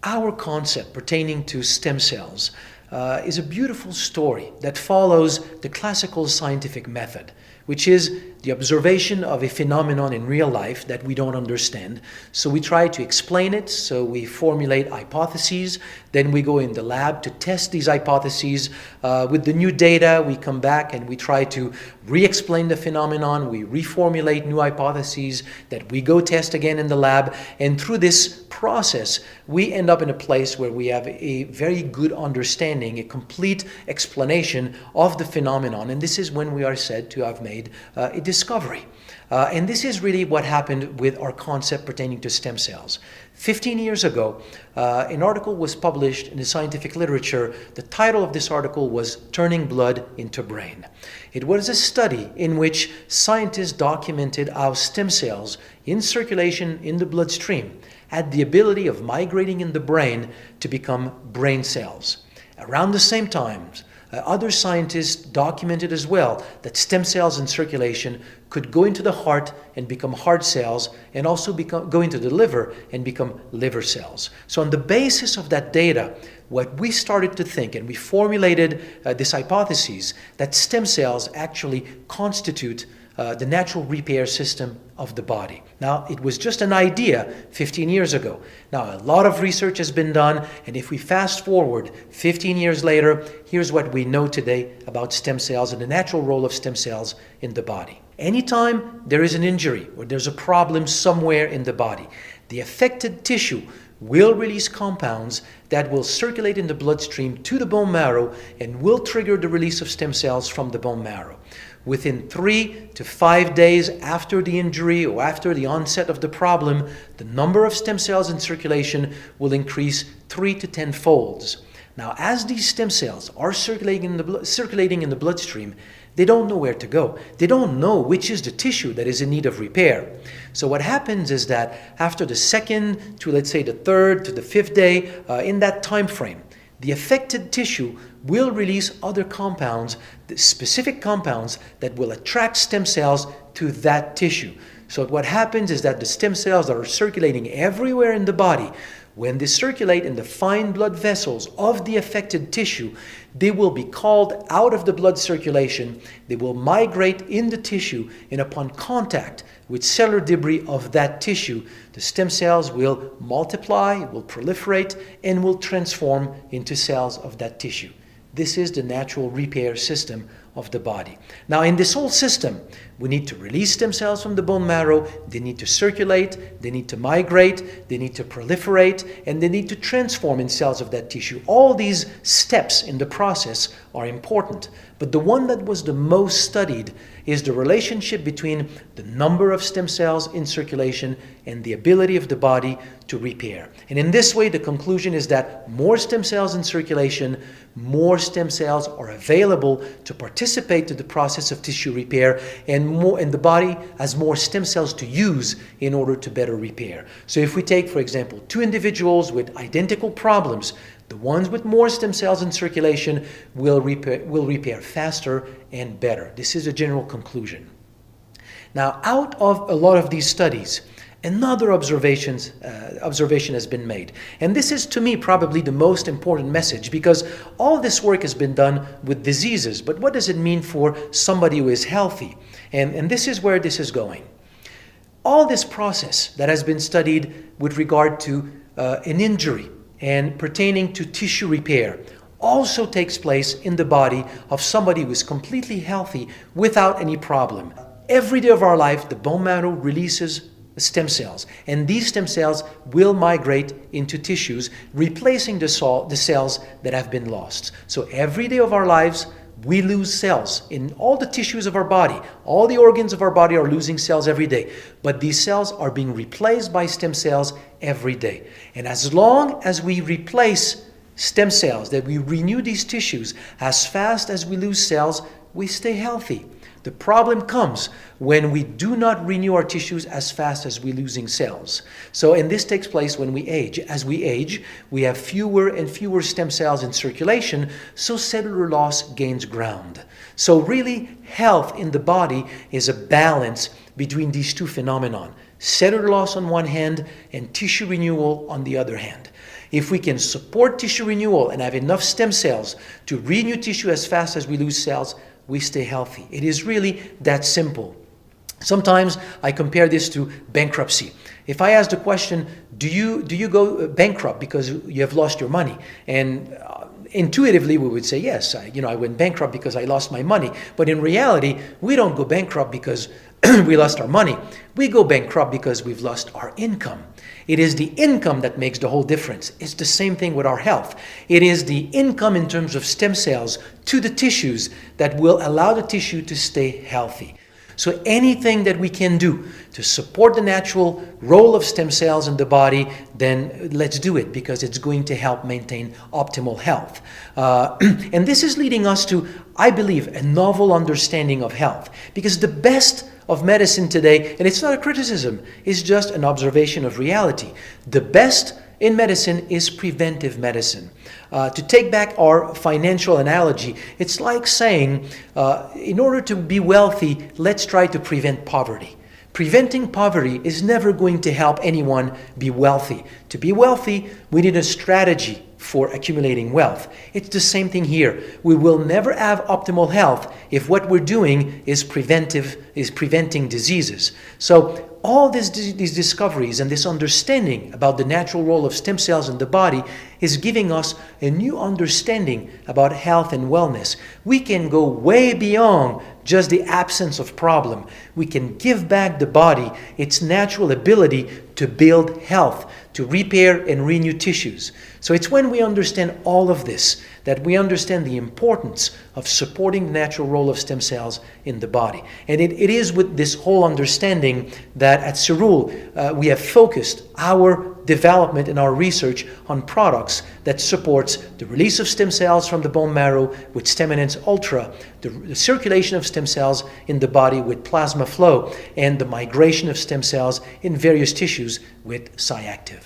Our concept pertaining to stem cells is a beautiful story that follows the classical scientific method, which is the observation of a phenomenon in real life that we don't understand. So we try to explain it, so we formulate hypotheses, then we go in the lab to test these hypotheses. With the new data, we come back and we try to re-explain the phenomenon, we reformulate new hypotheses that we go test again in the lab, and through this process, we end up in a place where we have a very good understanding, a complete explanation of the phenomenon, and this is when we are said to have made a discovery. And this is really what happened with our concept pertaining to stem cells. 15 years ago, an article was published in the scientific literature. The title of this article was "Turning Blood into Brain." It was a study in which scientists documented how stem cells in circulation in the bloodstream had the ability of migrating in the brain to become brain cells. Around the same time, other scientists documented as well that stem cells in circulation could go into the heart and become heart cells, and also go into the liver and become liver cells. So on the basis of that data, what we started to think, and we formulated this hypothesis, that stem cells actually constitute the natural repair system of the body. Now, it was just an idea 15 years ago. Now, a lot of research has been done, and if we fast forward 15 years later, here's what we know today about stem cells and the natural role of stem cells in the body. Anytime there is an injury or there's a problem somewhere in the body, the affected tissue will release compounds that will circulate in the bloodstream to the bone marrow and will trigger the release of stem cells from the bone marrow. Within 3 to 5 days after the injury or after the onset of the problem, the number of stem cells in circulation will increase 3 to 10 folds. Now, as these stem cells are circulating in the bloodstream, they don't know where to go. They don't know which is the tissue that is in need of repair. So what happens is that after the second to, let's say, the third to the fifth day, in that time frame, the affected tissue will release other compounds, specific compounds that will attract stem cells to that tissue. So what happens is that the stem cells that are circulating everywhere in the body, when they circulate in the fine blood vessels of the affected tissue, they will be called out of the blood circulation, they will migrate in the tissue, and upon contact with cellular debris of that tissue, the stem cells will multiply, will proliferate, and will transform into cells of that tissue. This is the natural repair system of the body. Now, in this whole system, we need to release stem cells from the bone marrow, they need to circulate, they need to migrate, they need to proliferate, and they need to transform in cells of that tissue. All these steps in the process are important, but the one that was the most studied is the relationship between the number of stem cells in circulation and the ability of the body to repair. And in this way, the conclusion is that more stem cells in circulation, more stem cells are available to participate to the process of tissue repair, and the body has more stem cells to use in order to better repair. So if we take, for example, two individuals with identical problems, the ones with more stem cells in circulation will repair faster and better. This is a general conclusion. Now, out of a lot of these studies, another observation has been made. And this is, to me, probably the most important message, because all this work has been done with diseases. But what does it mean for somebody who is healthy? And this is where this is going. All this process that has been studied with regard to an injury and pertaining to tissue repair also takes place in the body of somebody who is completely healthy without any problem. Every day of our life, the bone marrow releases stem cells, and these stem cells will migrate into tissues, replacing the cells that have been lost. So every day of our lives, we lose cells in all the tissues of our body. All the organs of our body are losing cells every day, but these cells are being replaced by stem cells every day. And as long as we replace stem cells, that we renew these tissues as fast as we lose cells, we stay healthy. The problem comes when we do not renew our tissues as fast as we're losing cells. And this takes place when we age. As we age, we have fewer and fewer stem cells in circulation, so cellular loss gains ground. So really, health in the body is a balance between these two phenomena: cellular loss on one hand and tissue renewal on the other hand. If we can support tissue renewal and have enough stem cells to renew tissue as fast as we lose cells, we stay healthy. It is really that simple. Sometimes I compare this to bankruptcy. If I ask the question, do you go bankrupt because you have lost your money? And intuitively we would say, yes, I went bankrupt because I lost my money. But in reality, we don't go bankrupt because we lost our money. We go bankrupt because we've lost our income. It is the income that makes the whole difference. It's the same thing with our health. It is the income in terms of stem cells to the tissues that will allow the tissue to stay healthy. So anything that we can do to support the natural role of stem cells in the body, then let's do it, because it's going to help maintain optimal health. And this is leading us to, I believe, a novel understanding of health. Because the best of medicine today, and it's not a criticism, is just an observation of reality. The best in medicine is preventive medicine. To take back our financial analogy, it's like saying, in order to be wealthy, let's try to prevent poverty. Preventing poverty is never going to help anyone be wealthy. To be wealthy, we need a strategy for accumulating wealth. It's the same thing here. We will never have optimal health if what we're doing is preventing diseases. So all these discoveries and this understanding about the natural role of stem cells in the body is giving us a new understanding about health and wellness. We can go way beyond just the absence of problem. We can give back the body its natural ability to build health, to repair and renew tissues. So it's when we understand all of this that we understand the importance of supporting the natural role of stem cells in the body. And it is with this whole understanding that at Cerule we have focused our development and our research on products that supports the release of stem cells from the bone marrow with StemEnhance Ultra, the circulation of stem cells in the body with plasma flow, and the migration of stem cells in various tissues with SciActive.